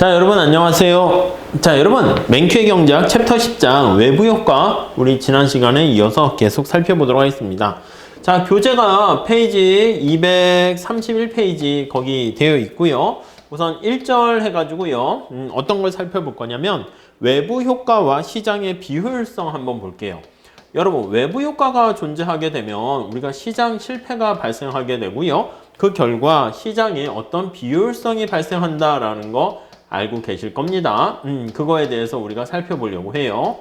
자, 여러분 안녕하세요. 자, 여러분 맹큐의 경제학 챕터 10장 외부 효과 우리 지난 시간에 이어서 계속 살펴보도록 하겠습니다. 자, 교재가 페이지 231페이지 거기 되어 있고요. 우선 1절 해가지고요. 어떤 걸 살펴볼 거냐면 외부 효과와 시장의 비효율성 한번 볼게요. 여러분 외부 효과가 존재하게 되면 우리가 시장 실패가 발생하게 되고요. 그 결과 시장에 어떤 비효율성이 발생한다라는 거 알고 계실 겁니다. 그거에 대해서 우리가 살펴보려고 해요.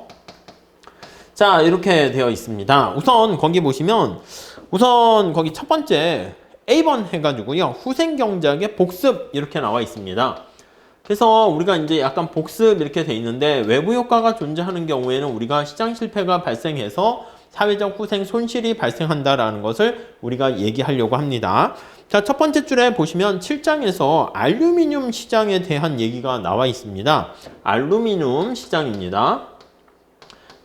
자, 이렇게 되어 있습니다. 우선 거기 보시면 우선 거기 첫 번째 A번 해가지고요. 후생경제학의 복습 이렇게 나와 있습니다. 그래서 우리가 이제 약간 복습 이렇게 돼 있는데 외부 효과가 존재하는 경우에는 우리가 시장 실패가 발생해서 사회적 후생 손실이 발생한다라는 것을 우리가 얘기하려고 합니다. 자, 첫 번째 줄에 보시면 7장에서 알루미늄 시장에 대한 얘기가 나와 있습니다. 알루미늄 시장입니다.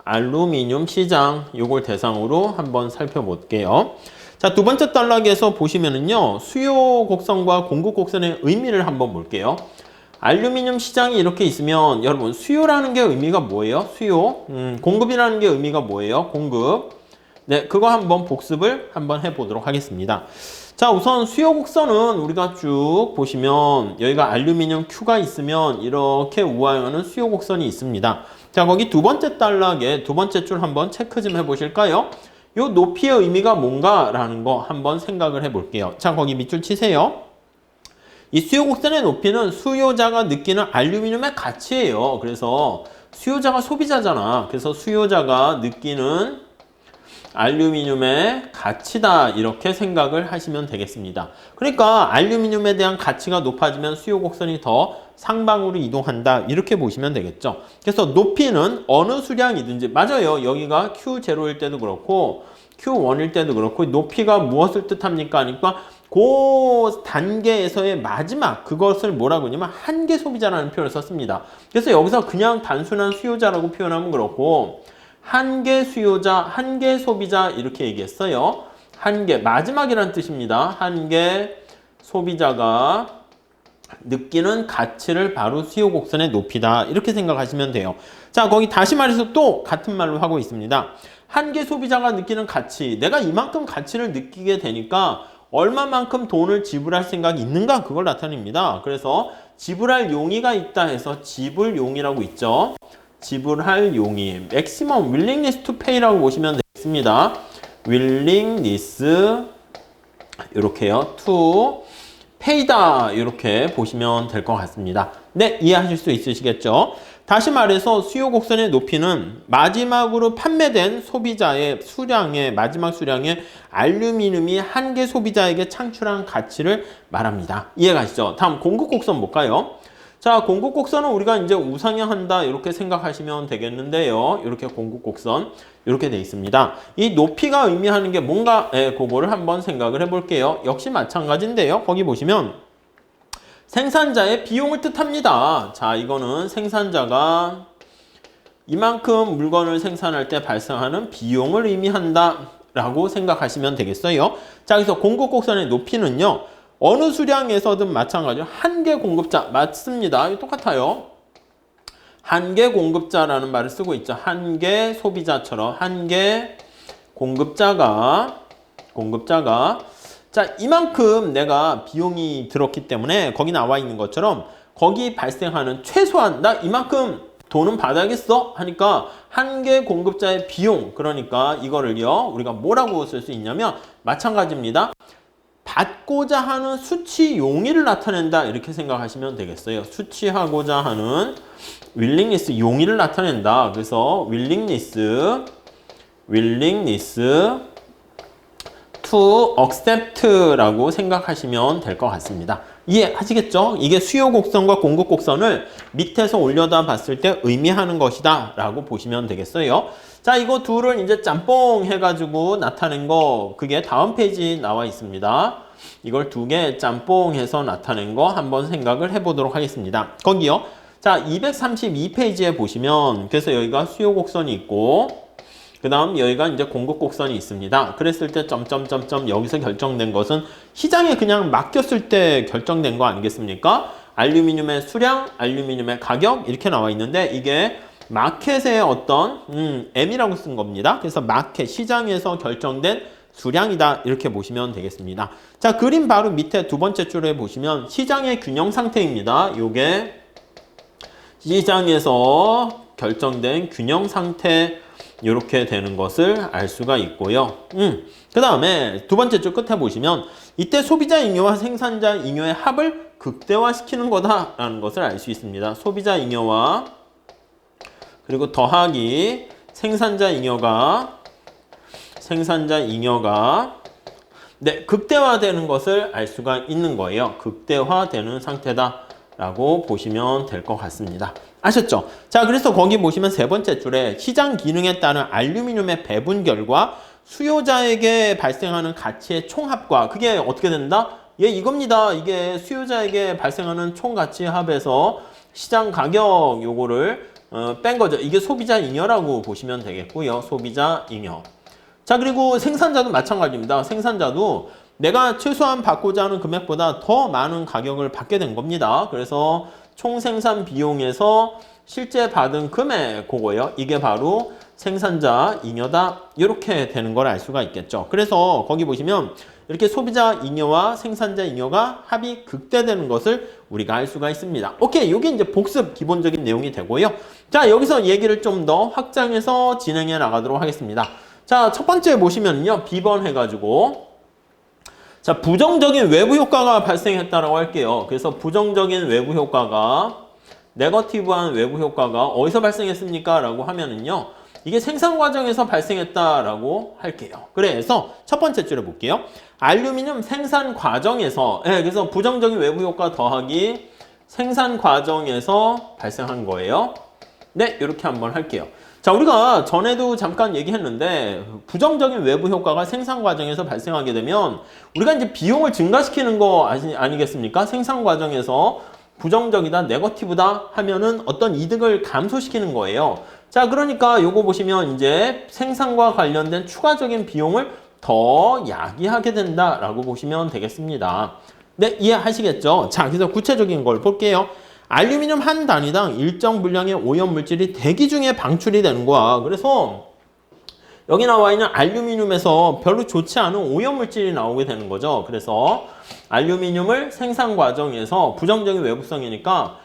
알루미늄 시장 요걸 대상으로 한번 살펴볼게요. 자, 두 번째 단락에서 보시면은요. 수요 곡선과 공급 곡선의 의미를 한번 볼게요. 알루미늄 시장이 이렇게 있으면 여러분 수요라는 게 의미가 뭐예요? 수요. 공급이라는 게 의미가 뭐예요? 공급. 네, 그거 한번 복습을 한번 해보도록 하겠습니다. 자, 우선 수요 곡선은 우리가 쭉 보시면 여기가 알루미늄 Q가 있으면 이렇게 우하형하는 수요 곡선이 있습니다. 자, 거기 두 번째 단락에 두 번째 줄 한번 체크 좀 해보실까요? 요 높이의 의미가 뭔가라는 거 한번 생각을 해볼게요. 자, 거기 밑줄 치세요. 이 수요 곡선의 높이는 수요자가 느끼는 알루미늄의 가치예요. 그래서 수요자가 소비자잖아. 그래서 수요자가 느끼는 알루미늄의 가치다 이렇게 생각을 하시면 되겠습니다. 그러니까 알루미늄에 대한 가치가 높아지면 수요 곡선이 더 상방으로 이동한다 이렇게 보시면 되겠죠. 그래서 높이는 어느 수량이든지 맞아요. 여기가 Q0일 때도 그렇고 Q1일 때도 그렇고 높이가 무엇을 뜻합니까? 하니까 그 단계에서의 마지막 그것을 뭐라고 하냐면 한계 소비자라는 표현을 썼습니다. 그래서 여기서 그냥 단순한 수요자라고 표현하면 그렇고 한계 수요자, 한계 소비자 이렇게 얘기했어요. 한계, 마지막이라는 뜻입니다. 한계 소비자가 느끼는 가치를 바로 수요 곡선의 높이다 이렇게 생각하시면 돼요. 자, 거기 다시 말해서 또 같은 말로 하고 있습니다. 한계 소비자가 느끼는 가치, 내가 이만큼 가치를 느끼게 되니까 얼마만큼 돈을 지불할 생각이 있는가 그걸 나타냅니다. 그래서 지불할 용의가 있다 해서 지불용이라고 있죠. 지불할 용의, maximum willingness to pay라고 보시면 되겠습니다. willingness 이렇게요, to pay다 이렇게 보시면 될 것 같습니다. 네, 이해하실 수 있으시겠죠? 다시 말해서 수요 곡선의 높이는 마지막으로 판매된 소비자의 수량의 마지막 수량의 알루미늄이 한계 소비자에게 창출한 가치를 말합니다. 이해가시죠? 다음 공급 곡선 볼까요? 자, 공급 곡선은 우리가 이제 우상향한다 이렇게 생각하시면 되겠는데요. 이렇게 공급 곡선 이렇게 돼 있습니다. 이 높이가 의미하는 게 뭔가 그거를 한번 생각을 해볼게요. 역시 마찬가지인데요. 거기 보시면 생산자의 비용을 뜻합니다. 자, 이거는 생산자가 이만큼 물건을 생산할 때 발생하는 비용을 의미한다 라고 생각하시면 되겠어요. 자, 그래서 공급 곡선의 높이는요. 어느 수량에서든 마찬가지로 한계 공급자 맞습니다. 똑같아요. 한계 공급자라는 말을 쓰고 있죠. 한계 소비자처럼 한계 공급자가 자, 이만큼 내가 비용이 들었기 때문에 거기 나와 있는 것처럼 거기 발생하는 최소한 나 이만큼 돈은 받아야겠어 하니까 한계 공급자의 비용 그러니까 이거를요 우리가 뭐라고 쓸 수 있냐면 마찬가지입니다. 받고자 하는 수치 용의를 나타낸다 이렇게 생각하시면 되겠어요. 수치하고자 하는 willingness 용의를 나타낸다. 그래서 willingness to accept라고 생각하시면 될 것 같습니다. 이해하시겠죠? 이게 수요 곡선과 공급 곡선을 밑에서 올려다 봤을 때 의미하는 것이다 라고 보시면 되겠어요. 자, 이거 둘을 이제 짬뽕 해가지고 나타낸 거 그게 다음 페이지 나와 있습니다. 이걸 두 개 짬뽕해서 나타낸 거 한번 생각을 해보도록 하겠습니다. 거기요. 자, 232페이지에 보시면 그래서 여기가 수요 곡선이 있고 그 다음 여기가 이제 공급 곡선이 있습니다. 그랬을 때 점점점점 여기서 결정된 것은 시장에 그냥 맡겼을 때 결정된 거 아니겠습니까? 알루미늄의 수량, 알루미늄의 가격 이렇게 나와 있는데 이게 마켓의 어떤 M이라고 쓴 겁니다. 그래서 마켓, 시장에서 결정된 수량이다 이렇게 보시면 되겠습니다. 자, 그림 바로 밑에 두 번째 줄에 보시면 시장의 균형 상태입니다. 요게 시장에서 결정된 균형 상태 이렇게 되는 것을 알 수가 있고요. 그 다음에 두 번째 줄 끝에 보시면 이때 소비자 잉여와 생산자 잉여의 합을 극대화시키는 거다라는 것을 알 수 있습니다. 소비자 잉여와 그리고 더하기 생산자 잉여가 네, 극대화되는 것을 알 수가 있는 거예요. 극대화되는 상태다라고 보시면 될 것 같습니다. 아셨죠? 자, 그래서 거기 보시면 세 번째 줄에 시장 기능에 따른 알루미늄의 배분 결과 수요자에게 발생하는 가치의 총합과 그게 어떻게 된다? 예, 이겁니다. 이게 수요자에게 발생하는 총 가치 합에서 시장 가격 요거를 뺀 거죠. 이게 소비자 잉여라고 보시면 되겠고요. 소비자 잉여. 자, 그리고 생산자도 마찬가지입니다. 생산자도 내가 최소한 받고자 하는 금액보다 더 많은 가격을 받게 된 겁니다. 그래서 총 생산 비용에서 실제 받은 금액 그거예요. 이게 바로 생산자 잉여다. 이렇게 되는 걸 알 수가 있겠죠. 그래서 거기 보시면 이렇게 소비자 잉여와 생산자 잉여가 합이 극대되는 것을 우리가 알 수가 있습니다. 오케이, 이게 이제 복습 기본적인 내용이 되고요. 자, 여기서 얘기를 좀 더 확장해서 진행해 나가도록 하겠습니다. 자, 첫 번째 보시면요. B번 해가지고 자, 부정적인 외부 효과가 발생했다라고 할게요. 그래서 부정적인 외부 효과가 네거티브한 외부 효과가 어디서 발생했습니까? 라고 하면은요. 이게 생산 과정에서 발생했다라고 할게요. 그래서 첫 번째 줄에 볼게요. 알루미늄 생산 과정에서 그래서 부정적인 외부 효과 더하기 생산 과정에서 발생한 거예요. 네, 이렇게 한번 할게요. 자, 우리가 전에도 잠깐 얘기했는데 부정적인 외부 효과가 생산 과정에서 발생하게 되면 우리가 이제 비용을 증가시키는 거 아니겠습니까? 생산 과정에서 부정적이다, 네거티브다 하면은 어떤 이득을 감소시키는 거예요. 자, 그러니까 요거 보시면 이제 생산과 관련된 추가적인 비용을 더 야기하게 된다라고 보시면 되겠습니다. 네, 이해하시겠죠? 자, 그래서 구체적인 걸 볼게요. 알루미늄 한 단위당 일정 분량의 오염물질이 대기 중에 방출이 되는 거야. 그래서 여기 나와 있는 알루미늄에서 별로 좋지 않은 오염물질이 나오게 되는 거죠. 그래서 알루미늄을 생산 과정에서 부정적인 외부성이니까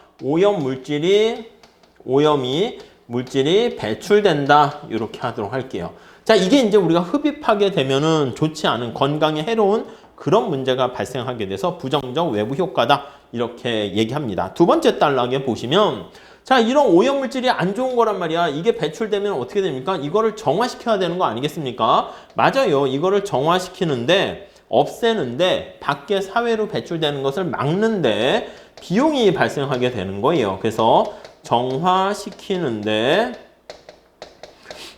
물질이 배출된다. 이렇게 하도록 할게요. 자, 이게 이제 우리가 흡입하게 되면은 좋지 않은 건강에 해로운 그런 문제가 발생하게 돼서 부정적 외부 효과다. 이렇게 얘기합니다. 두 번째 단락에 보시면 자, 이런 오염물질이 안 좋은 거란 말이야. 이게 배출되면 어떻게 됩니까? 이거를 정화시켜야 되는 거 아니겠습니까? 맞아요. 이거를 정화시키는데 없애는데 밖에 사회로 배출되는 것을 막는데 비용이 발생하게 되는 거예요. 그래서 정화시키는데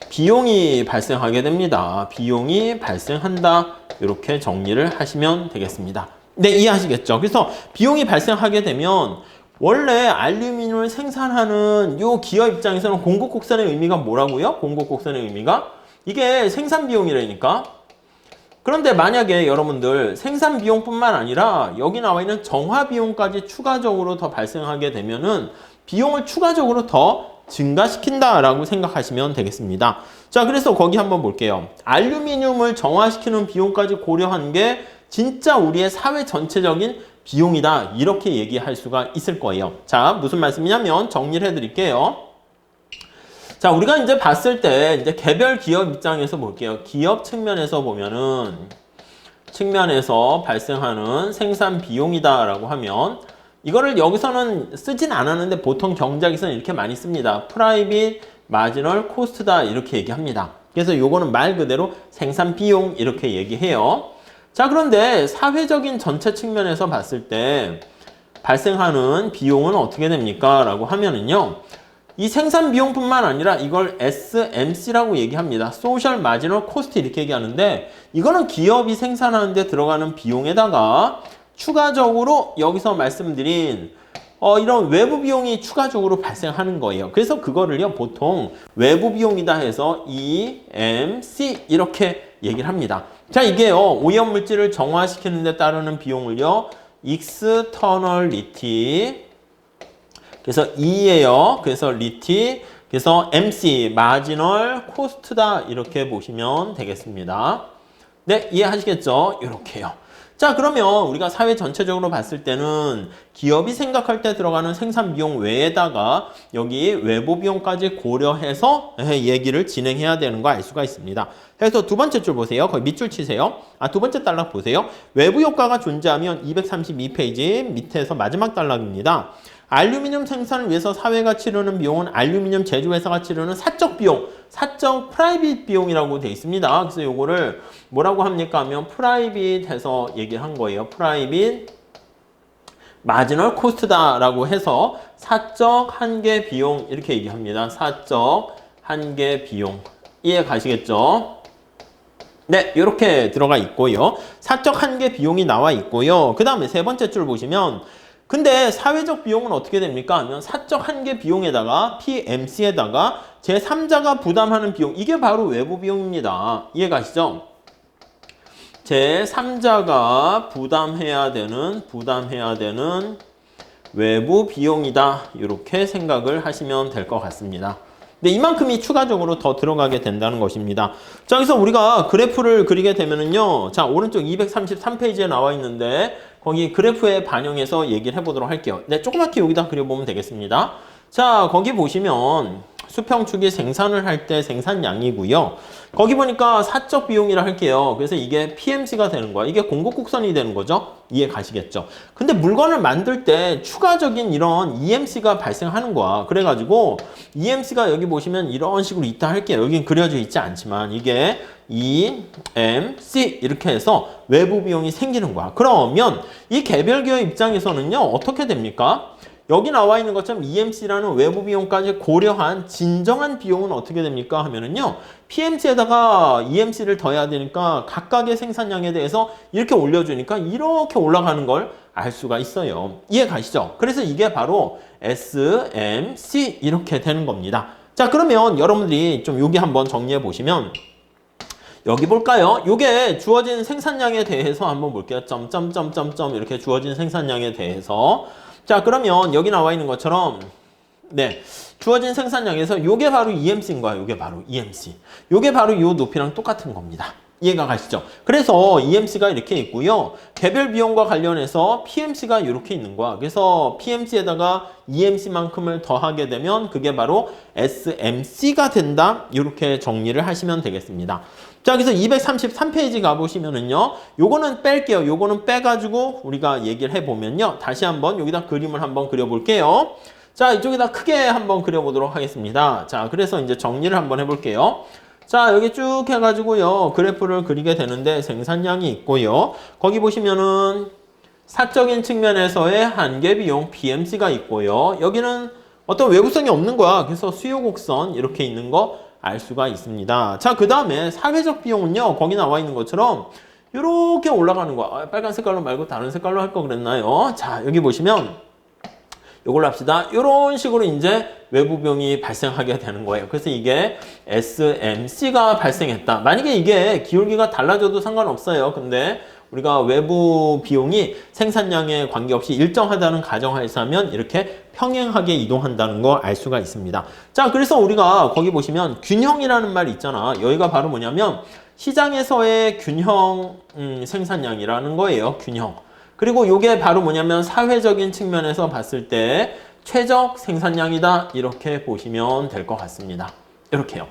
비용이 발생하게 됩니다. 비용이 발생한다. 이렇게 정리를 하시면 되겠습니다. 네, 이해하시겠죠? 그래서 비용이 발생하게 되면 원래 알루미늄을 생산하는 요 기업 입장에서는 공급곡선의 의미가 뭐라고요? 공급곡선의 의미가 이게 생산 비용이라니까. 그런데 만약에 여러분들 생산 비용뿐만 아니라 여기 나와 있는 정화 비용까지 추가적으로 더 발생하게 되면은 비용을 추가적으로 더 증가시킨다라고 생각하시면 되겠습니다. 자, 그래서 거기 한번 볼게요. 알루미늄을 정화시키는 비용까지 고려한 게 진짜 우리의 사회 전체적인 비용이다. 이렇게 얘기할 수가 있을 거예요. 자, 무슨 말씀이냐면 정리를 해드릴게요. 자, 우리가 이제 봤을 때 이제 개별 기업 입장에서 볼게요. 기업 측면에서 보면은 측면에서 발생하는 생산 비용이다라고 하면 이거를 여기서는 쓰진 않았는데 보통 경작에서는 이렇게 많이 씁니다. 프라이빗 마지널 코스트다 이렇게 얘기합니다. 그래서 요거는 말 그대로 생산 비용 이렇게 얘기해요. 자, 그런데 사회적인 전체 측면에서 봤을 때 발생하는 비용은 어떻게 됩니까? 라고 하면은요. 이 생산 비용뿐만 아니라 이걸 SMC라고 얘기합니다. 소셜 마지널 코스트 이렇게 얘기하는데 이거는 기업이 생산하는 데 들어가는 비용에다가 추가적으로 여기서 말씀드린 이런 외부 비용이 추가적으로 발생하는 거예요. 그래서 그거를요 보통 외부 비용이다 해서 EMC 이렇게 얘기를 합니다. 자, 이게요 오염물질을 정화시키는 데 따르는 비용을요 externality. 그래서 E예요. 그래서 리티. 그래서 MC, 마지널 코스트다. 이렇게 보시면 되겠습니다. 네, 이해하시겠죠? 이렇게요. 자, 그러면 우리가 사회 전체적으로 봤을 때는 기업이 생각할 때 들어가는 생산 비용 외에다가 여기 외부 비용까지 고려해서 얘기를 진행해야 되는 거 알 수가 있습니다. 그래서 두 번째 줄 보세요. 거기 밑줄 치세요. 두 번째 단락 보세요. 외부 효과가 존재하면 232페이지 밑에서 마지막 단락입니다. 알루미늄 생산을 위해서 사회가 치르는 비용은 알루미늄 제조회사가 치르는 사적 비용, 사적 프라이빗 비용이라고 되어 있습니다. 그래서 요거를 뭐라고 합니까 하면 프라이빗 해서 얘기를 한 거예요. 프라이빗 마지널 코스트다라고 해서 사적 한계 비용 이렇게 얘기합니다. 사적 한계 비용. 이해 가시겠죠? 네, 이렇게 들어가 있고요. 사적 한계 비용이 나와 있고요. 그 다음에 세 번째 줄 보시면 근데 사회적 비용은 어떻게 됩니까? 하면 사적 한계 비용에다가 PMC에다가 제3자가 부담하는 비용 이게 바로 외부 비용입니다. 이해 가시죠? 제3자가 부담해야 되는 외부 비용이다. 이렇게 생각을 하시면 될 것 같습니다. 네, 이만큼이 추가적으로 더 들어가게 된다는 것입니다. 자, 그래서 우리가 그래프를 그리게 되면은요. 자, 오른쪽 233페이지에 나와 있는데 거기 그래프에 반영해서 얘기를 해보도록 할게요. 네, 조그맣게 여기다 그려보면 되겠습니다. 자, 거기 보시면 수평축이 생산을 할 때 생산량이고요. 거기 보니까 사적 비용이라 할게요. 그래서 이게 PMC가 되는 거야. 이게 공급곡선이 되는 거죠. 이해 가시겠죠? 근데 물건을 만들 때 추가적인 이런 EMC가 발생하는 거야. 그래가지고 EMC가 여기 보시면 이런 식으로 있다 할게요. 여긴 그려져 있지 않지만 이게 EMC 이렇게 해서 외부 비용이 생기는 거야. 그러면 이 개별 기업 입장에서는요. 어떻게 됩니까? 여기 나와 있는 것처럼 EMC라는 외부 비용까지 고려한 진정한 비용은 어떻게 됩니까? 하면은요. PMC에다가 EMC를 더해야 되니까 각각의 생산량에 대해서 이렇게 올려주니까 이렇게 올라가는 걸 알 수가 있어요. 이해 가시죠? 그래서 이게 바로 SMC 이렇게 되는 겁니다. 자, 그러면 여러분들이 좀 여기 한번 정리해 보시면 여기 볼까요? 요게 주어진 생산량에 대해서 한번 볼게요. 점점점점점 이렇게 주어진 생산량에 대해서 자, 그러면 여기 나와 있는 것처럼 네, 주어진 생산량에서 요게 바로 EMC인 거야. 요게 바로 EMC. 요게 바로 요 높이랑 똑같은 겁니다. 이해가 가시죠? 그래서 EMC가 이렇게 있고요. 개별 비용과 관련해서 PMC가 이렇게 있는 거야. 그래서 PMC에다가 EMC만큼을 더하게 되면 그게 바로 SMC가 된다. 이렇게 정리를 하시면 되겠습니다. 자, 그래서 233페이지 가보시면은요. 요거는 뺄게요. 요거는 빼가지고 우리가 얘기를 해보면요. 다시 한번 여기다 그림을 한번 그려볼게요. 자, 이쪽에다 크게 한번 그려보도록 하겠습니다. 자, 그래서 이제 정리를 한번 해볼게요. 자, 여기 쭉 해가지고요. 그래프를 그리게 되는데 생산량이 있고요. 거기 보시면은 사적인 측면에서의 한계 비용 PMC가 있고요. 여기는 어떤 외부성이 없는 거야. 그래서 수요 곡선 이렇게 있는 거 알 수가 있습니다. 자, 그 다음에 사회적 비용은요. 거기 나와 있는 것처럼 이렇게 올라가는 거야. 빨간 색깔로 말고 다른 색깔로 할 거 그랬나요? 자, 여기 보시면 이걸로 합시다. 이런 식으로 이제 외부 비용이 발생하게 되는 거예요. 그래서 이게 SMC가 발생했다. 만약에 이게 기울기가 달라져도 상관없어요. 근데 우리가 외부 비용이 생산량에 관계없이 일정하다는 가정하에서 하면 이렇게 평행하게 이동한다는 거 알 수가 있습니다. 자, 그래서 우리가 거기 보시면 균형이라는 말이 있잖아. 여기가 바로 뭐냐면 시장에서의 균형 생산량이라는 거예요. 균형. 그리고 이게 바로 뭐냐면 사회적인 측면에서 봤을 때 최적 생산량이다. 이렇게 보시면 될 것 같습니다. 이렇게요.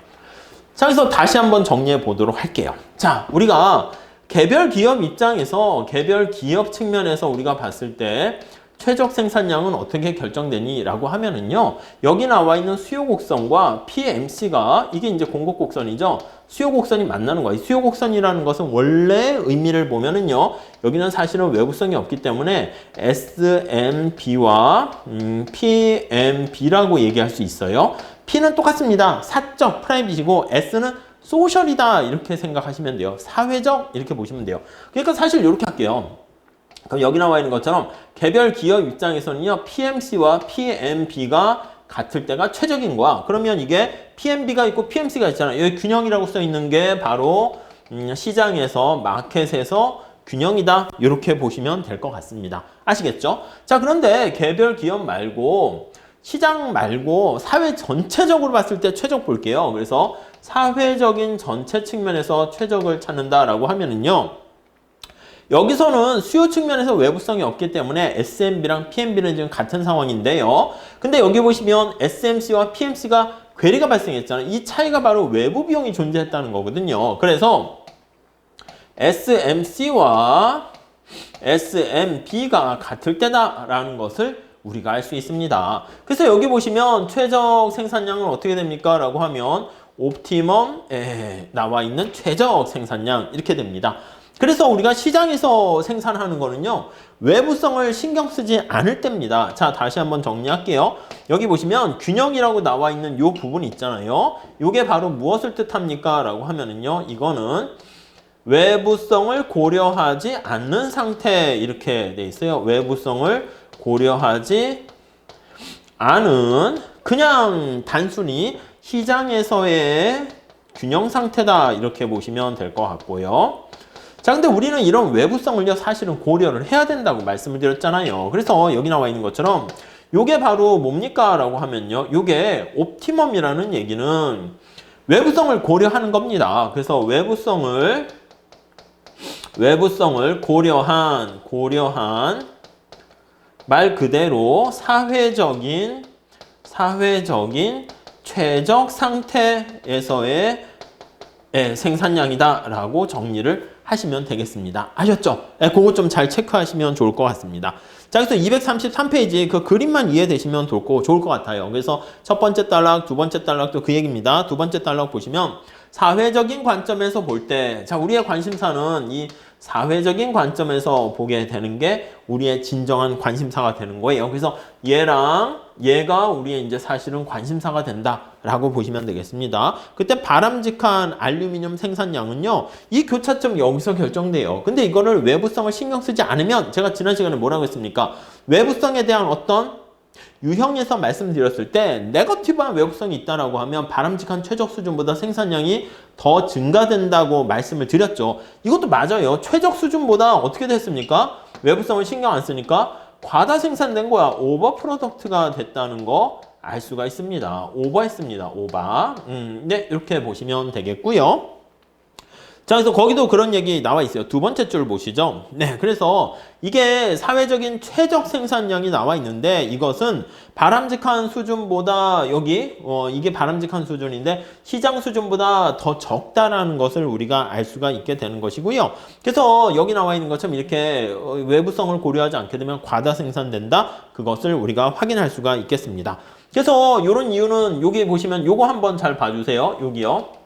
자, 그래서 다시 한번 정리해 보도록 할게요. 자, 우리가 개별 기업 입장에서 개별 기업 측면에서 우리가 봤을 때 최적 생산량은 어떻게 결정되니? 라고 하면은요. 여기 나와 있는 수요 곡선과 PMC가 이게 이제 공급 곡선이죠. 수요 곡선이 만나는 거예요. 수요 곡선이라는 것은 원래 의미를 보면은요. 여기는 사실은 외부성이 없기 때문에 SMB와 PMB라고 얘기할 수 있어요. P는 똑같습니다. 사적 프라이빗이고 S는 소셜이다 이렇게 생각하시면 돼요. 사회적 이렇게 보시면 돼요. 그러니까 사실 이렇게 할게요. 그럼 여기 나와 있는 것처럼 개별 기업 입장에서는요. PMC와 PMB가 같을 때가 최적인 거야. 그러면 이게 PMB가 있고 PMC가 있잖아요. 여기 균형이라고 써 있는 게 바로 시장에서 마켓에서 균형이다. 이렇게 보시면 될 것 같습니다. 아시겠죠? 자, 그런데 개별 기업 말고 시장 말고 사회 전체적으로 봤을 때 최적 볼게요. 그래서 사회적인 전체 측면에서 최적을 찾는다라고 하면은요. 여기서는 수요 측면에서 외부성이 없기 때문에 SMB랑 PMB는 지금 같은 상황인데요. 근데 여기 보시면 SMC와 PMC가 괴리가 발생했잖아요. 이 차이가 바로 외부 비용이 존재했다는 거거든요. 그래서 SMC와 SMB가 같을 때다라는 것을 우리가 알 수 있습니다. 그래서 여기 보시면 최적 생산량은 어떻게 됩니까? 라고 하면 옵티멈에 나와 있는 최적 생산량 이렇게 됩니다. 그래서 우리가 시장에서 생산하는 거는요, 외부성을 신경 쓰지 않을 때입니다. 자, 다시 한번 정리할게요. 여기 보시면 균형이라고 나와 있는 요 부분 있잖아요. 요게 바로 무엇을 뜻합니까? 라고 하면은요, 이거는 외부성을 고려하지 않는 상태 이렇게 돼 있어요. 외부성을 고려하지 않은 그냥 단순히 시장에서의 균형 상태다 이렇게 보시면 될 것 같고요. 자, 근데 우리는 이런 외부성을요, 사실은 고려를 해야 된다고 말씀을 드렸잖아요. 그래서 여기 나와 있는 것처럼 요게 바로 뭡니까? 라고 하면요. 요게 옵티멈이라는 얘기는 외부성을 고려하는 겁니다. 그래서 외부성을 고려한 말 그대로 사회적인 최적 상태에서의 생산량이다 라고 정리를 하시면 되겠습니다. 아셨죠? 그거 좀 잘 체크하시면 좋을 것 같습니다. 자, 그래서 233페이지 그 그림만 이해되시면 좋을 것 같아요. 그래서 첫 번째 단락, 두 번째 단락도 그 얘기입니다. 두 번째 단락 보시면 사회적인 관점에서 볼 때, 자, 우리의 관심사는 이 사회적인 관점에서 보게 되는 게 우리의 진정한 관심사가 되는 거예요. 그래서 얘가 우리의 이제 사실은 관심사가 된다라고 보시면 되겠습니다. 그때 바람직한 알루미늄 생산량은요, 이 교차점 여기서 결정돼요. 근데 이거를 외부성을 신경 쓰지 않으면 제가 지난 시간에 뭐라고 했습니까? 외부성에 대한 어떤 유형에서 말씀드렸을 때 네거티브한 외부성이 있다라고 하면 바람직한 최적 수준보다 생산량이 더 증가된다고 말씀을 드렸죠. 이것도 맞아요. 최적 수준보다 어떻게 됐습니까? 외부성을 신경 안 쓰니까 과다 생산된 거야. 오버 프로덕트가 됐다는 거 알 수가 있습니다. 오버했습니다. 오버. 네, 이렇게 보시면 되겠고요. 자, 그래서 거기도 그런 얘기 나와 있어요. 두 번째 줄 보시죠. 네, 그래서 이게 사회적인 최적 생산량이 나와 있는데 이것은 바람직한 수준보다 이게 바람직한 수준인데 시장 수준보다 더 적다라는 것을 우리가 알 수가 있게 되는 것이고요. 그래서 여기 나와 있는 것처럼 이렇게 외부성을 고려하지 않게 되면 과다 생산된다. 그것을 우리가 확인할 수가 있겠습니다. 그래서 이런 이유는 여기 보시면 요거 한번 잘 봐주세요. 여기요.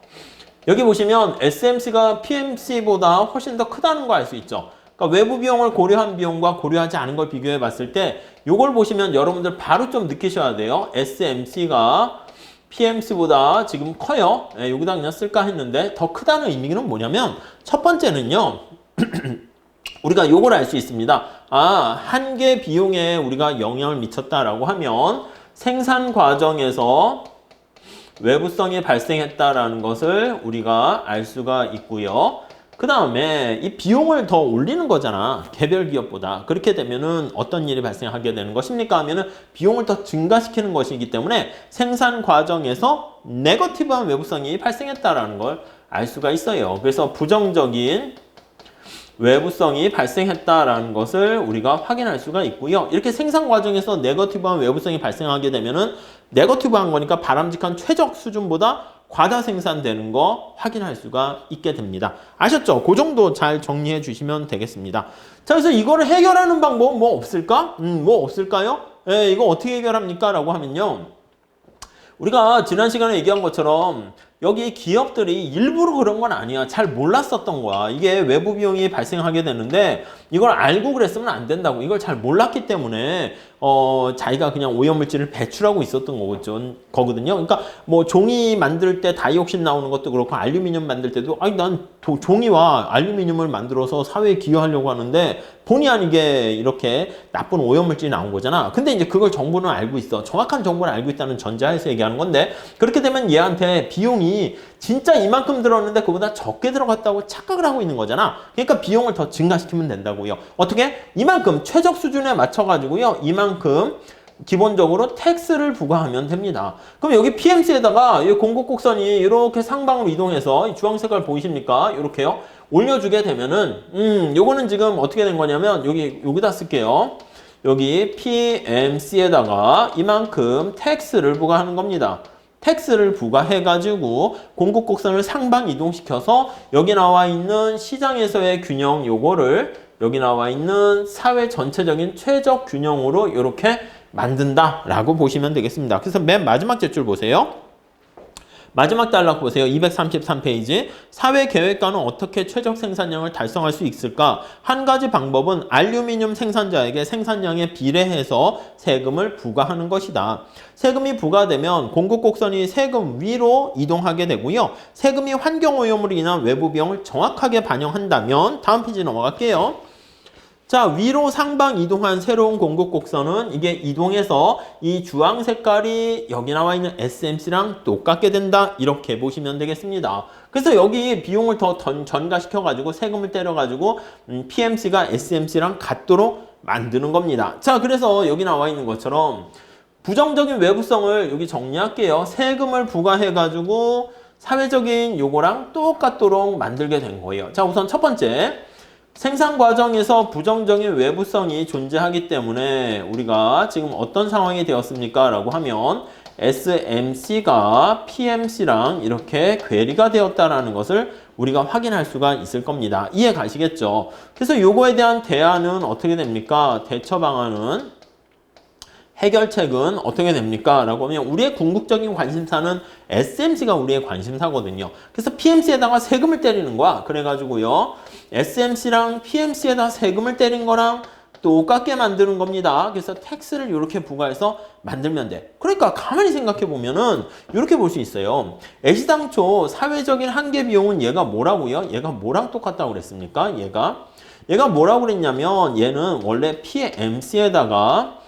여기 보시면 SMC가 PMC보다 훨씬 더 크다는 거 알 수 있죠. 그러니까 외부 비용을 고려한 비용과 고려하지 않은 걸 비교해 봤을 때 이걸 보시면 여러분들 바로 좀 느끼셔야 돼요. SMC가 PMC보다 지금 커요. 여기다 그냥 쓸까 했는데 더 크다는 의미는 뭐냐면 첫 번째는요. 우리가 요걸 알 수 있습니다. 한 개 비용에 우리가 영향을 미쳤다라고 하면 생산 과정에서 외부성이 발생했다라는 것을 우리가 알 수가 있고요. 그 다음에 이 비용을 더 올리는 거잖아. 개별 기업보다. 그렇게 되면은 어떤 일이 발생하게 되는 것입니까? 하면은 비용을 더 증가시키는 것이기 때문에 생산 과정에서 네거티브한 외부성이 발생했다라는 걸 알 수가 있어요. 그래서 부정적인 외부성이 발생했다라는 것을 우리가 확인할 수가 있고요. 이렇게 생산 과정에서 네거티브한 외부성이 발생하게 되면은 네거티브한 거니까 바람직한 최적 수준보다 과다 생산되는 거 확인할 수가 있게 됩니다. 아셨죠? 그 정도 잘 정리해 주시면 되겠습니다. 자, 그래서 이거를 해결하는 방법 뭐 없을까? 뭐 없을까요? 이거 어떻게 해결합니까? 라고 하면요. 우리가 지난 시간에 얘기한 것처럼 여기 기업들이 일부러 그런 건 아니야. 잘 몰랐었던 거야. 이게 외부 비용이 발생하게 되는데 이걸 알고 그랬으면 안 된다고. 이걸 잘 몰랐기 때문에 자기가 그냥 오염물질을 배출하고 있었던 거거든요. 그러니까 뭐 종이 만들 때 다이옥신 나오는 것도 그렇고 알루미늄 만들 때도 난 종이와 알루미늄을 만들어서 사회에 기여하려고 하는데 본의 아니게 이렇게 나쁜 오염물질이 나온 거잖아. 근데 이제 그걸 정부는 알고 있어. 정확한 정보를 알고 있다는 전제하에서 얘기하는 건데 그렇게 되면 얘한테 비용이 비용이 진짜 이만큼 들었는데 그보다 적게 들어갔다고 착각을 하고 있는 거잖아. 그러니까 비용을 더 증가시키면 된다고요. 어떻게? 이만큼 최적 수준에 맞춰가지고요. 이만큼 기본적으로 텍스를 부과하면 됩니다. 그럼 여기 PMC에다가 이 공급곡선이 이렇게 상방으로 이동해서 이 주황색깔 보이십니까? 이렇게요. 올려주게 되면은 요거는 지금 어떻게 된 거냐면 여기다 쓸게요. 여기 PMC에다가 이만큼 텍스를 부과하는 겁니다. 텍스를 부과해가지고 공급곡선을 상방 이동시켜서 여기 나와 있는 시장에서의 균형 요거를 여기 나와 있는 사회 전체적인 최적 균형으로 이렇게 만든다라고 보시면 되겠습니다. 그래서 맨 마지막 줄 보세요. 마지막 단락 보세요. 233페이지. 사회 계획과는 어떻게 최적 생산량을 달성할 수 있을까? 한 가지 방법은 알루미늄 생산자에게 생산량에 비례해서 세금을 부과하는 것이다. 세금이 부과되면 공급곡선이 세금 위로 이동하게 되고요. 세금이 환경오염으로 인한 외부 비용을 정확하게 반영한다면 다음 페이지 넘어갈게요. 자, 위로 상방 이동한 새로운 공급곡선은 이게 이동해서 이 주황 색깔이 여기 나와 있는 SMC랑 똑같게 된다. 이렇게 보시면 되겠습니다. 그래서 여기 비용을 더 전가시켜가지고 세금을 때려가지고 PMC가 SMC랑 같도록 만드는 겁니다. 자, 그래서 여기 나와 있는 것처럼 부정적인 외부성을 여기 정리할게요. 세금을 부과해가지고 사회적인 요거랑 똑같도록 만들게 된 거예요. 자, 우선 첫 번째. 생산 과정에서 부정적인 외부성이 존재하기 때문에 우리가 지금 어떤 상황이 되었습니까? 라고 하면 SMC가 PMC랑 이렇게 괴리가 되었다라는 것을 우리가 확인할 수가 있을 겁니다. 이해 가시겠죠? 그래서 요거에 대한 대안은 어떻게 됩니까? 대처 방안은 해결책은 어떻게 됩니까? 라고 하면 우리의 궁극적인 관심사는 SMC가 우리의 관심사거든요. 그래서 PMC에다가 세금을 때리는 거야. 그래가지고요. SMC랑 PMC에다 세금을 때린 거랑 똑같게 만드는 겁니다. 그래서 텍스를 이렇게 부과해서 만들면 돼. 그러니까 가만히 생각해 보면은 이렇게 볼 수 있어요. 애시당초 사회적인 한계 비용은 얘가 뭐라고요? 얘가 뭐랑 똑같다고 그랬습니까? 얘가 뭐라고 그랬냐면 얘는 원래 PMC에다가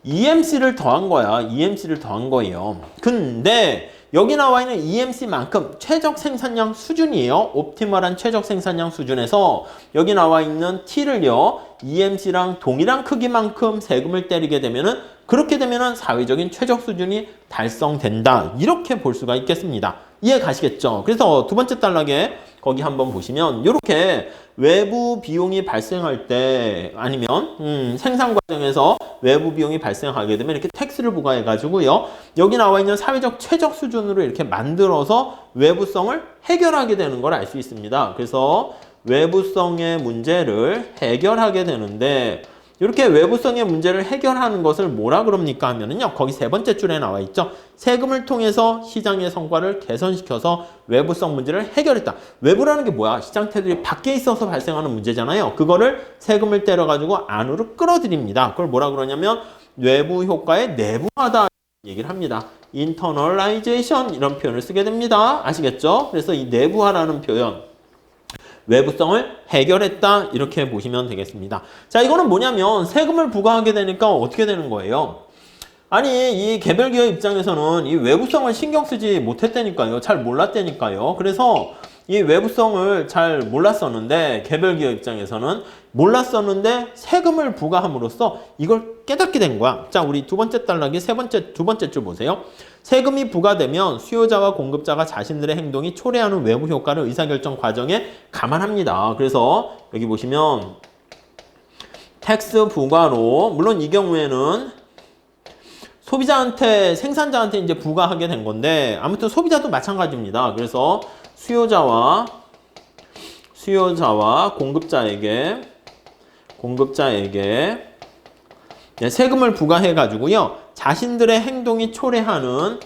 EMC를 더한 거야. EMC를 더한 거예요. 근데 여기 나와 있는 EMC만큼 최적 생산량 수준이에요. 옵티멀한 최적 생산량 수준에서 여기 나와 있는 T를요. EMC랑 동일한 크기만큼 세금을 때리게 되면은 그렇게 되면은 사회적인 최적 수준이 달성된다. 이렇게 볼 수가 있겠습니다. 이해 가시겠죠? 그래서 두 번째 단락에 거기 한번 보시면 이렇게 외부 비용이 발생할 때 아니면 생산 과정에서 외부 비용이 발생하게 되면 이렇게 텍스를 부과해 가지고요. 여기 나와 있는 사회적 최적 수준으로 이렇게 만들어서 외부성을 해결하게 되는 걸 알 수 있습니다. 그래서 외부성의 문제를 해결하게 되는데 이렇게 외부성의 문제를 해결하는 것을 뭐라 그럽니까 하면은요. 거기 세 번째 줄에 나와 있죠. 세금을 통해서 시장의 성과를 개선시켜서 외부성 문제를 해결했다. 외부라는 게 뭐야? 시장 테두리 밖에 있어서 발생하는 문제잖아요. 그거를 세금을 때려가지고 안으로 끌어들입니다. 그걸 뭐라 그러냐면 외부 효과의 내부화다 얘기를 합니다. internalization 이런 표현을 쓰게 됩니다. 아시겠죠? 그래서 이 내부화라는 표현 외부성을 해결했다 이렇게 보시면 되겠습니다. 자, 이거는 뭐냐면 세금을 부과하게 되니까 어떻게 되는 거예요? 아니 이 개별 기업 입장에서는 이 외부성을 신경 쓰지 못했다니까요. 잘 몰랐다니까요. 그래서 이 외부성을 잘 몰랐었는데 개별 기업 입장에서는 몰랐었는데 세금을 부과함으로써 이걸 깨닫게 된 거야. 자, 우리 두 번째 단락이 두 번째 줄 보세요. 세금이 부과되면 수요자와 공급자가 자신들의 행동이 초래하는 외부 효과를 의사결정 과정에 감안합니다. 그래서 여기 보시면 텍스 부과로 물론 이 경우에는 소비자한테 생산자한테 이제 부과하게 된 건데 아무튼 소비자도 마찬가지입니다. 그래서 수요자와 공급자에게 세금을 부과해 가지고요. 자신들의 행동이 초래하는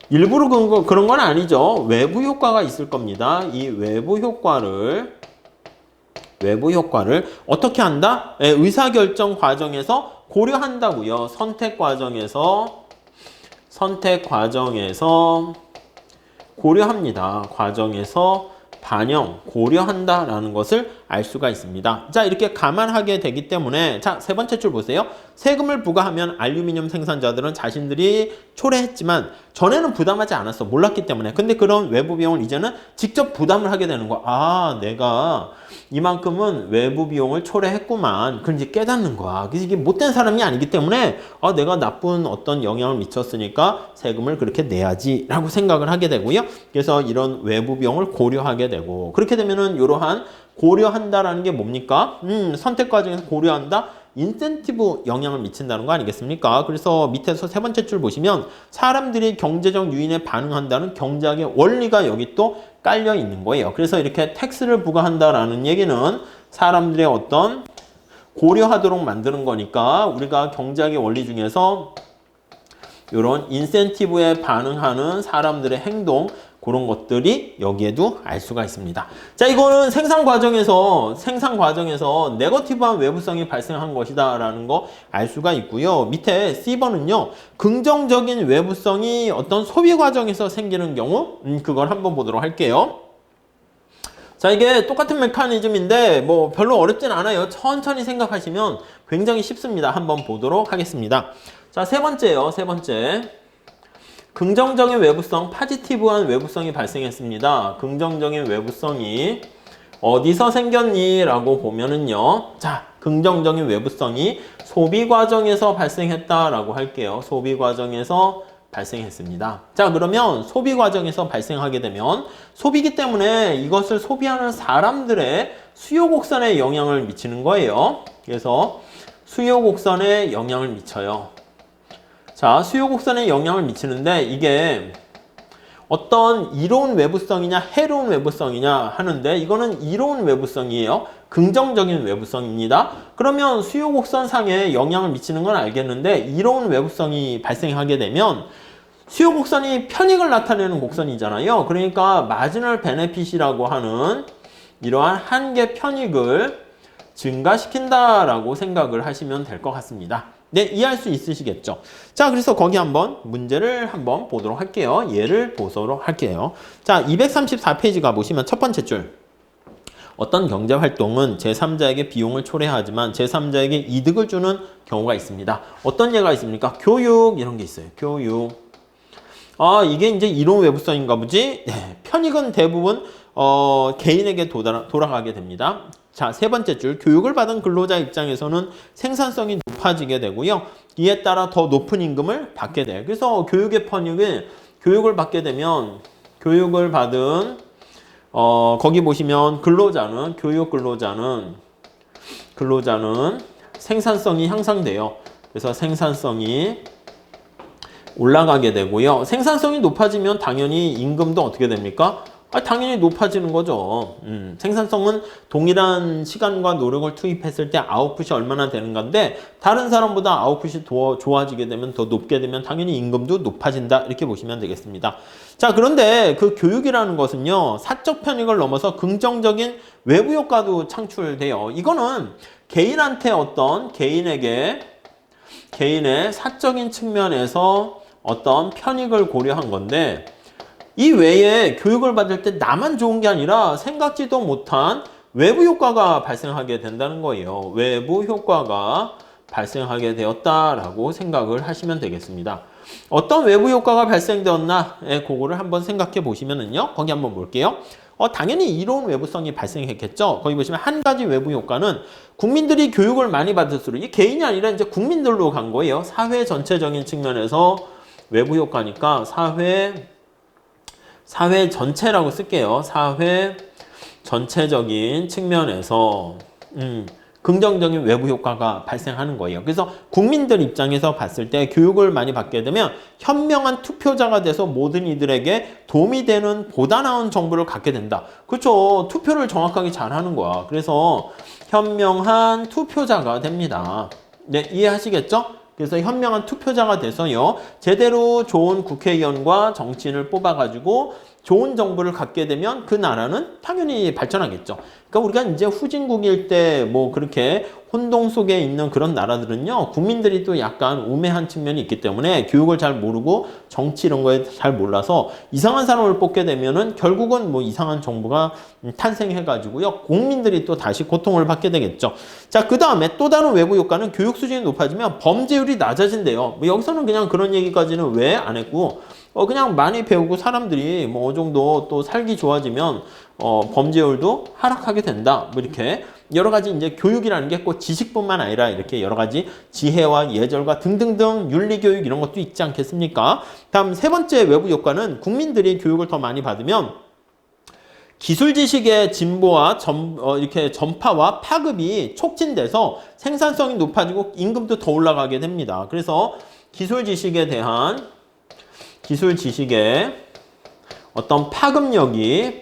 일부러 그런 건 아니죠. 외부 효과가 있을 겁니다. 이 외부 효과를 어떻게 한다? 의사결정 과정에서 고려한다고요. 선택 과정에서 고려합니다. 고려한다라는 것을 알 수가 있습니다. 자, 이렇게 감안하게 되기 때문에 자, 세 번째 줄 보세요. 세금을 부과하면 알루미늄 생산자들은 자신들이 초래했지만 전에는 부담하지 않았어. 몰랐기 때문에. 근데 그런 외부 비용을 이제는 직접 부담을 하게 되는 거야. 아, 내가 이만큼은 외부 비용을 초래했구만. 그걸 이제 깨닫는 거야. 그래서 이게 못된 사람이 아니기 때문에 내가 나쁜 어떤 영향을 미쳤으니까 세금을 그렇게 내야지 라고 생각을 하게 되고요. 그래서 이런 외부 비용을 고려하게 되고 그렇게 되면은 이러한 고려한다라는 게 뭡니까? 선택 과정에서 고려한다. 인센티브 영향을 미친다는 거 아니겠습니까? 그래서 밑에서 세 번째 줄 보시면 사람들이 경제적 유인에 반응한다는 경제학의 원리가 여기 또 깔려 있는 거예요. 그래서 이렇게 텍스를 부과한다라는 얘기는 사람들의 어떤 고려하도록 만드는 거니까 우리가 경제학의 원리 중에서 이런 인센티브에 반응하는 사람들의 행동 그런 것들이 여기에도 알 수가 있습니다. 자, 이거는 생산 과정에서 네거티브한 외부성이 발생한 것이다 라는 거 알 수가 있고요. 밑에 C번은요. 긍정적인 외부성이 어떤 소비 과정에서 생기는 경우 그걸 한번 보도록 할게요. 자, 이게 똑같은 메커니즘인데 뭐 별로 어렵진 않아요. 천천히 생각하시면 굉장히 쉽습니다. 한번 보도록 하겠습니다. 자, 세 번째요. 세 번째. 긍정적인 외부성, 파지티브한 외부성이 발생했습니다. 긍정적인 외부성이 어디서 생겼니? 라고 보면은요. 자, 긍정적인 외부성이 소비 과정에서 발생했다라고 할게요. 소비 과정에서 발생했습니다. 자, 그러면 소비 과정에서 발생하게 되면 소비기 때문에 이것을 소비하는 사람들의 수요 곡선에 영향을 미치는 거예요. 그래서 수요 곡선에 영향을 미쳐요. 자, 수요 곡선에 영향을 미치는데 이게 어떤 이로운 외부성이냐 해로운 외부성이냐 하는데 이거는 이로운 외부성이에요. 긍정적인 외부성입니다. 그러면 수요 곡선 상에 영향을 미치는 건 알겠는데 이로운 외부성이 발생하게 되면 수요 곡선이 편익을 나타내는 곡선이잖아요. 그러니까 마지널 베네핏이라고 하는 이러한 한계 편익을 증가시킨다라고 생각을 하시면 될 것 같습니다. 네, 이해할 수 있으시겠죠? 자, 그래서 거기 한번 문제를 한번 보도록 할게요. 예를 보도록 할게요. 자, 234페이지 가보시면 첫 번째 줄. 어떤 경제활동은 제3자에게 비용을 초래하지만 제3자에게 이득을 주는 경우가 있습니다. 어떤 예가 있습니까? 교육, 이런 게 있어요. 교육. 아, 이게 이제 이론 외부성인가 보지? 네, 편익은 대부분 개인에게 돌아가게 됩니다. 자, 세 번째 줄. 교육을 받은 근로자 입장에서는 생산성이 높아지게 되고요. 이에 따라 더 높은 임금을 받게 돼요. 그래서 교육의 편익은 교육을 받게 되면 교육을 받은 거기 보시면 교육 근로자는 생산성이 향상돼요. 그래서 생산성이 올라가게 되고요. 생산성이 높아지면 당연히 임금도 어떻게 됩니까? 당연히 높아지는 거죠. 생산성은 동일한 시간과 노력을 투입했을 때 아웃풋이 얼마나 되는 건데 다른 사람보다 아웃풋이 더 좋아지게 되면 더 높게 되면 당연히 임금도 높아진다 이렇게 보시면 되겠습니다. 자, 그런데 그 교육이라는 것은요. 사적 편익을 넘어서 긍정적인 외부 효과도 창출돼요. 이거는 개인한테 개인의 사적인 측면에서 어떤 편익을 고려한 건데 이 외에 교육을 받을 때 나만 좋은 게 아니라 생각지도 못한 외부 효과가 발생하게 된다는 거예요. 외부 효과가 발생하게 되었다라고 생각을 하시면 되겠습니다. 어떤 외부 효과가 발생되었나? 그거를 한번 생각해 보시면은요. 거기 한번 볼게요. 당연히 이로운 외부성이 발생했겠죠. 거기 보시면 한 가지 외부 효과는 국민들이 교육을 많이 받을수록 이 개인이 아니라 이제 국민들로 간 거예요. 사회 전체적인 측면에서 외부 효과니까 사회 전체라고 쓸게요. 사회 전체적인 측면에서 긍정적인 외부 효과가 발생하는 거예요. 그래서 국민들 입장에서 봤을 때 교육을 많이 받게 되면 현명한 투표자가 돼서 모든 이들에게 도움이 되는 보다 나은 정보를 갖게 된다. 그렇죠. 투표를 정확하게 잘하는 거야. 그래서 현명한 투표자가 됩니다. 네, 이해하시겠죠? 그래서 현명한 투표자가 돼서요. 제대로 좋은 국회의원과 정치인을 뽑아가지고 좋은 정부를 갖게 되면 그 나라는 당연히 발전하겠죠. 그러니까 우리가 이제 후진국일 때 뭐 그렇게 혼동 속에 있는 그런 나라들은요, 국민들이 또 약간 우매한 측면이 있기 때문에 교육을 잘 모르고 정치 이런 거에 잘 몰라서 이상한 사람을 뽑게 되면은 결국은 뭐 이상한 정부가 탄생해가지고요, 국민들이 또 다시 고통을 받게 되겠죠. 자, 그 다음에 또 다른 외부 효과는 교육 수준이 높아지면 범죄율이 낮아진대요. 뭐 여기서는 그냥 그런 얘기까지는 왜 안 했고, 그냥 많이 배우고 사람들이 뭐 어느 정도 또 살기 좋아지면 범죄율도 하락하게 된다. 뭐 이렇게 여러 가지 이제 교육이라는 게 꼭 지식뿐만 아니라 이렇게 여러 가지 지혜와 예절과 등등등 윤리교육 이런 것도 있지 않겠습니까? 다음 세 번째 외부 효과는 국민들이 교육을 더 많이 받으면 기술 지식의 진보와 이렇게 전파와 파급이 촉진돼서 생산성이 높아지고 임금도 더 올라가게 됩니다. 그래서 기술 지식의 어떤 파급이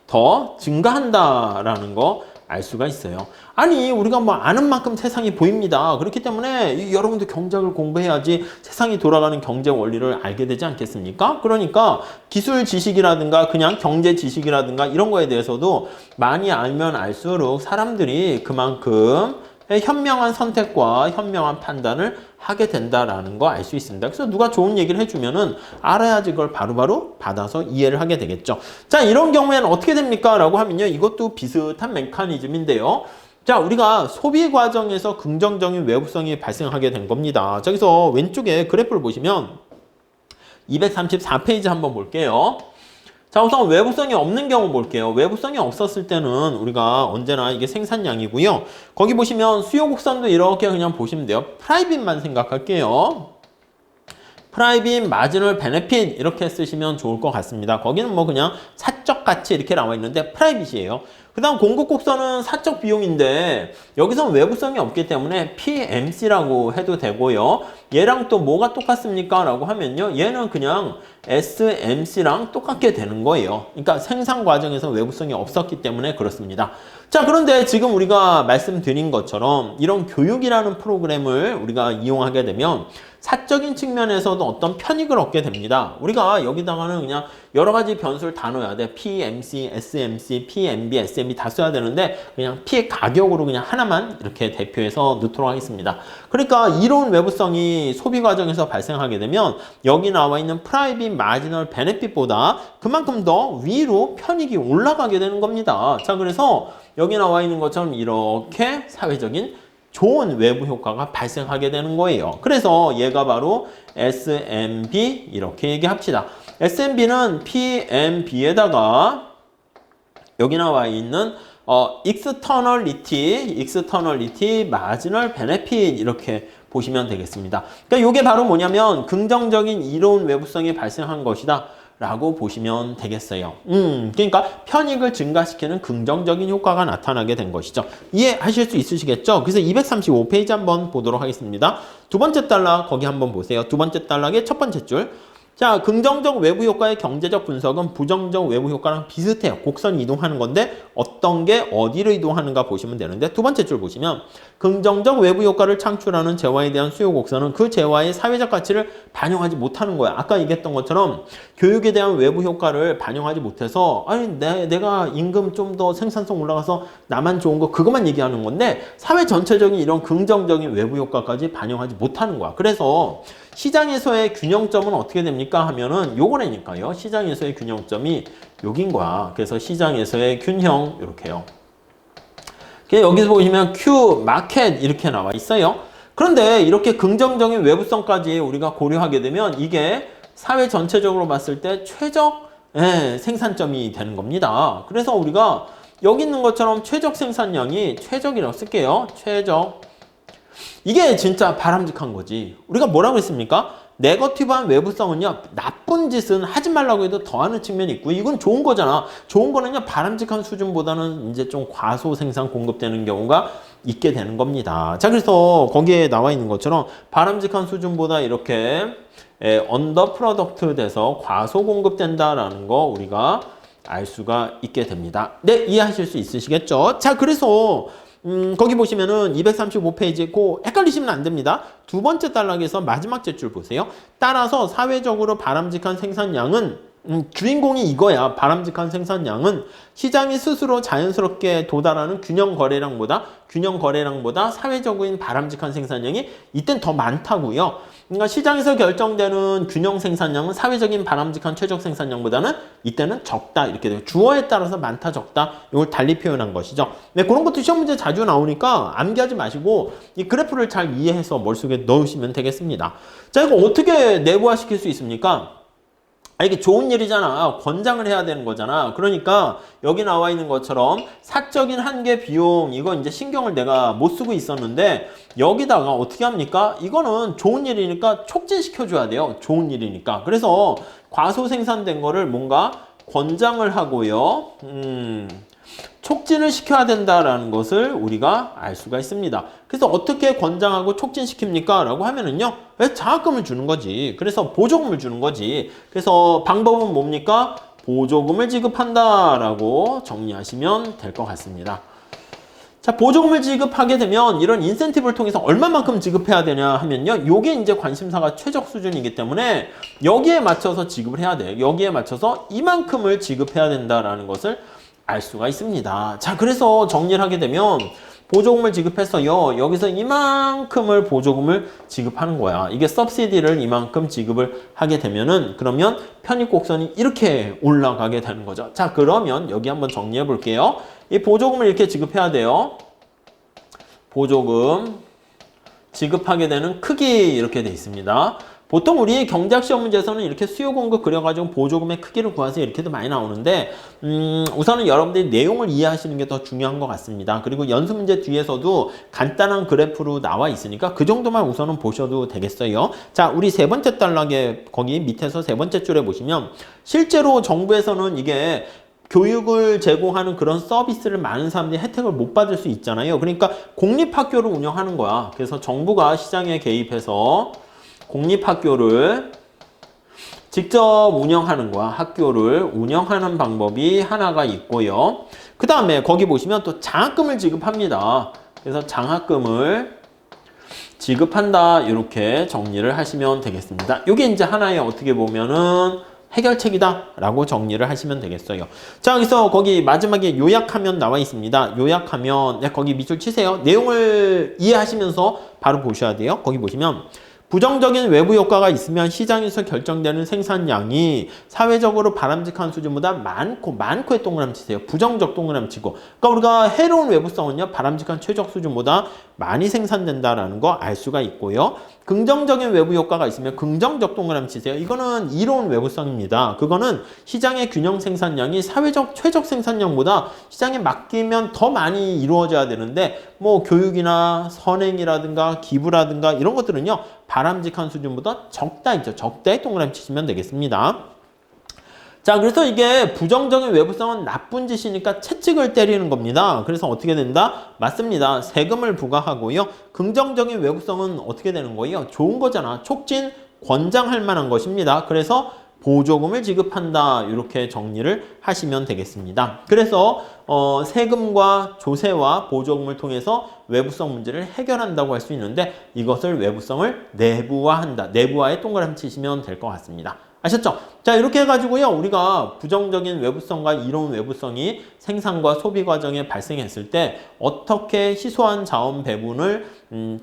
더 증가한다라는 거 알 수가 있어요. 아니, 우리가 뭐 아는 만큼 세상이 보입니다. 그렇기 때문에 여러분도 경제학을 공부해야지 세상이 돌아가는 경제 원리를 알게 되지 않겠습니까? 그러니까 기술 지식이라든가 그냥 경제 지식이라든가 이런 거에 대해서도 많이 알면 알수록 사람들이 그만큼 현명한 선택과 현명한 판단을 하게 된다라는 거 알 수 있습니다. 그래서 누가 좋은 얘기를 해주면은 알아야지 그걸 바로바로 받아서 이해를 하게 되겠죠. 자, 이런 경우에는 어떻게 됩니까? 라고 하면요, 이것도 비슷한 메커니즘인데요. 자, 우리가 소비 과정에서 긍정적인 외부성이 발생하게 된 겁니다. 저기서 왼쪽에 그래프를 보시면 234페이지 한번 볼게요. 자, 우선 외부성이 없는 경우 볼게요. 외부성이 없었을 때는 우리가 언제나 이게 생산량이고요. 거기 보시면 수요 곡선도 이렇게 그냥 보시면 돼요. 프라이빗만 생각할게요. 프라이빗, 마지널, 베네핏 이렇게 쓰시면 좋을 것 같습니다. 거기는 뭐 그냥 사적 가치 이렇게 나와 있는데 프라이빗이에요. 그 다음 공급 곡선은 사적 비용인데 여기서 외부성이 없기 때문에 PMC라고 해도 되고요. 얘랑 또 뭐가 똑같습니까? 라고 하면요, 얘는 그냥 SMC랑 똑같게 되는 거예요. 그러니까 생산 과정에서 외부성이 없었기 때문에 그렇습니다. 자, 그런데 지금 우리가 말씀드린 것처럼 이런 교육이라는 프로그램을 우리가 이용하게 되면 사적인 측면에서도 어떤 편익을 얻게 됩니다. 우리가 여기다가는 그냥 여러 가지 변수를 다 넣어야 돼. PMC, SMC, PMB, SMB 다 써야 되는데 그냥 P의 가격으로 그냥 하나만 이렇게 대표해서 넣도록 하겠습니다. 그러니까 이런 외부성이 소비 과정에서 발생하게 되면 여기 나와 있는 프라이빗, 마지널, 베네핏보다 그만큼 더 위로 편익이 올라가게 되는 겁니다. 자, 그래서 여기 나와 있는 것처럼 이렇게 사회적인 좋은 외부 효과가 발생하게 되는 거예요. 그래서 얘가 바로 SMB 이렇게 얘기합시다. SMB는 PMB에다가 여기 나와 있는 externality, marginal benefit 이렇게 보시면 되겠습니다. 그러니까 이게 바로 뭐냐면 긍정적인 이로운 외부성이 발생한 것이다 라고 보시면 되겠어요. 그러니까 편익을 증가시키는 긍정적인 효과가 나타나게 된 것이죠. 이해하실 수 있으시겠죠? 그래서 235페이지 한번 보도록 하겠습니다. 두 번째 단락 거기 한번 보세요. 두 번째 단락의 첫 번째 줄. 자, 긍정적 외부 효과의 경제적 분석은 부정적 외부 효과랑 비슷해요. 곡선이 이동하는 건데 어떤 게 어디로 이동하는가 보시면 되는데 두 번째 줄 보시면 긍정적 외부 효과를 창출하는 재화에 대한 수요 곡선은 그 재화의 사회적 가치를 반영하지 못하는 거야. 아까 얘기했던 것처럼 교육에 대한 외부 효과를 반영하지 못해서 아니 내가 임금 좀 더 생산성 올라가서 나만 좋은 거 그것만 얘기하는 건데 사회 전체적인 이런 긍정적인 외부 효과까지 반영하지 못하는 거야. 그래서 시장에서의 균형점은 어떻게 됩니까? 하면은 요거라니까요. 시장에서의 균형점이 여긴 거야. 그래서 시장에서의 균형 이렇게요. 여기서 보시면 Q, 마켓 이렇게 나와 있어요. 그런데 이렇게 긍정적인 외부성까지 우리가 고려하게 되면 이게 사회 전체적으로 봤을 때 최적 생산점이 되는 겁니다. 그래서 우리가 여기 있는 것처럼 최적 생산량이 최적이라고 쓸게요. 최적. 이게 진짜 바람직한 거지. 우리가 뭐라고 했습니까? 네거티브한 외부성은요, 나쁜 짓은 하지 말라고 해도 더하는 측면이 있고, 이건 좋은 거잖아. 좋은 거는요, 바람직한 수준보다는 이제 좀 과소 생산 공급되는 경우가 있게 되는 겁니다. 자, 그래서 거기에 나와 있는 것처럼 바람직한 수준보다 이렇게 언더 프로덕트 돼서 과소 공급된다라는 거 우리가 알 수가 있게 됩니다. 네, 이해하실 수 있으시겠죠? 자, 그래서 거기 보시면은 235페이지 고 헷갈리시면 안 됩니다. 두 번째 단락에서 마지막 줄 보세요. 따라서 사회적으로 바람직한 생산량은 주인공이 이거야. 바람직한 생산량은 시장이 스스로 자연스럽게 도달하는 균형 거래량보다 사회적인 바람직한 생산량이 이땐 더 많다고요. 그러니까 시장에서 결정되는 균형 생산량은 사회적인 바람직한 최적 생산량보다는 이때는 적다 이렇게 돼요. 주어에 따라서 많다 적다 이걸 달리 표현한 것이죠. 네, 그런 것도 시험 문제 자주 나오니까 암기하지 마시고 이 그래프를 잘 이해해서 머릿속에 넣으시면 되겠습니다. 자, 이거 어떻게 내부화시킬 수 있습니까? 이게 좋은 일이잖아. 권장을 해야 되는 거잖아. 그러니까 여기 나와 있는 것처럼 사적인 한계 비용 이거 이제 신경을 내가 못 쓰고 있었는데 여기다가 어떻게 합니까? 이거는 좋은 일이니까 촉진시켜 줘야 돼요. 좋은 일이니까. 그래서 과소 생산된 거를 뭔가 권장을 하고요. 촉진을 시켜야 된다라는 것을 우리가 알 수가 있습니다. 그래서 어떻게 권장하고 촉진시킵니까? 라고 하면은요, 왜 장학금을 주는 거지. 그래서 보조금을 주는 거지. 그래서 방법은 뭡니까? 보조금을 지급한다라고 정리하시면 될 것 같습니다. 자, 보조금을 지급하게 되면 이런 인센티브를 통해서 얼마만큼 지급해야 되냐 하면요. 요게 이제 관심사가 최적 수준이기 때문에 여기에 맞춰서 지급을 해야 돼. 여기에 맞춰서 이만큼을 지급해야 된다라는 것을 알 수가 있습니다. 자, 그래서 정리를 하게 되면 보조금을 지급해서요. 여기서 이만큼을 보조금을 지급하는 거야. 이게 서브시디를 이만큼 지급을 하게 되면은 그러면 편입곡선이 이렇게 올라가게 되는 거죠. 자, 그러면 여기 한번 정리해 볼게요. 이 보조금을 이렇게 지급해야 돼요. 보조금 지급하게 되는 크기 이렇게 돼 있습니다. 보통 우리 경제학 시험 문제에서는 이렇게 수요 공급 그려가지고 보조금의 크기를 구해서 이렇게도 많이 나오는데 우선은 여러분들이 내용을 이해하시는 게 더 중요한 것 같습니다. 그리고 연습 문제 뒤에서도 간단한 그래프로 나와 있으니까 그 정도만 우선은 보셔도 되겠어요. 자, 우리 세 번째 단락에 거기 밑에서 세 번째 줄에 보시면 실제로 정부에서는 이게 교육을 제공하는 그런 서비스를 많은 사람들이 혜택을 못 받을 수 있잖아요. 그러니까 공립학교를 운영하는 거야. 그래서 정부가 시장에 개입해서 공립학교를 직접 운영하는 거야. 학교를 운영하는 방법이 하나가 있고요. 그 다음에 거기 보시면 또 장학금을 지급합니다. 그래서 장학금을 지급한다. 이렇게 정리를 하시면 되겠습니다. 이게 이제 하나의 어떻게 보면은 해결책이다 라고 정리를 하시면 되겠어요. 자, 여기서 거기 마지막에 요약하면 나와 있습니다. 요약하면 네, 거기 밑줄 치세요. 내용을 이해하시면서 바로 보셔야 돼요. 거기 보시면 부정적인 외부 효과가 있으면 시장에서 결정되는 생산량이 사회적으로 바람직한 수준보다 많고에 동그라미 치세요. 부정적 동그라미 치고. 그러니까 우리가 해로운 외부성은요, 바람직한 최적 수준보다 많이 생산된다라는 거 알 수가 있고요. 긍정적인 외부 효과가 있으면 긍정적 동그라미 치세요. 이거는 이로운 외부성입니다. 그거는 시장의 균형 생산량이 사회적 최적 생산량보다 시장에 맡기면 더 많이 이루어져야 되는데 뭐 교육이나 선행이라든가 기부라든가 이런 것들은요, 바람직한 수준보다 적다 있죠. 적다에 동그라미 치시면 되겠습니다. 자, 그래서 이게 부정적인 외부성은 나쁜 짓이니까 채찍을 때리는 겁니다. 그래서 어떻게 된다? 맞습니다. 세금을 부과하고요. 긍정적인 외부성은 어떻게 되는 거예요? 좋은 거잖아. 촉진, 권장할 만한 것입니다. 그래서 보조금을 지급한다. 이렇게 정리를 하시면 되겠습니다. 그래서 세금과 조세와 보조금을 통해서 외부성 문제를 해결한다고 할 수 있는데 이것을 외부성을 내부화한다. 내부화에 동그라미 치시면 될 것 같습니다. 아셨죠? 자, 이렇게 해가지고요, 우리가 부정적인 외부성과 이로운 외부성이 생산과 소비 과정에 발생했을 때 어떻게 희소한 자원 배분을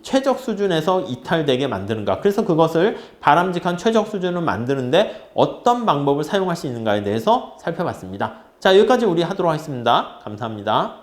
최적 수준에서 이탈되게 만드는가. 그래서 그것을 바람직한 최적 수준을 만드는데 어떤 방법을 사용할 수 있는가에 대해서 살펴봤습니다. 자, 여기까지 우리 하도록 하겠습니다. 감사합니다.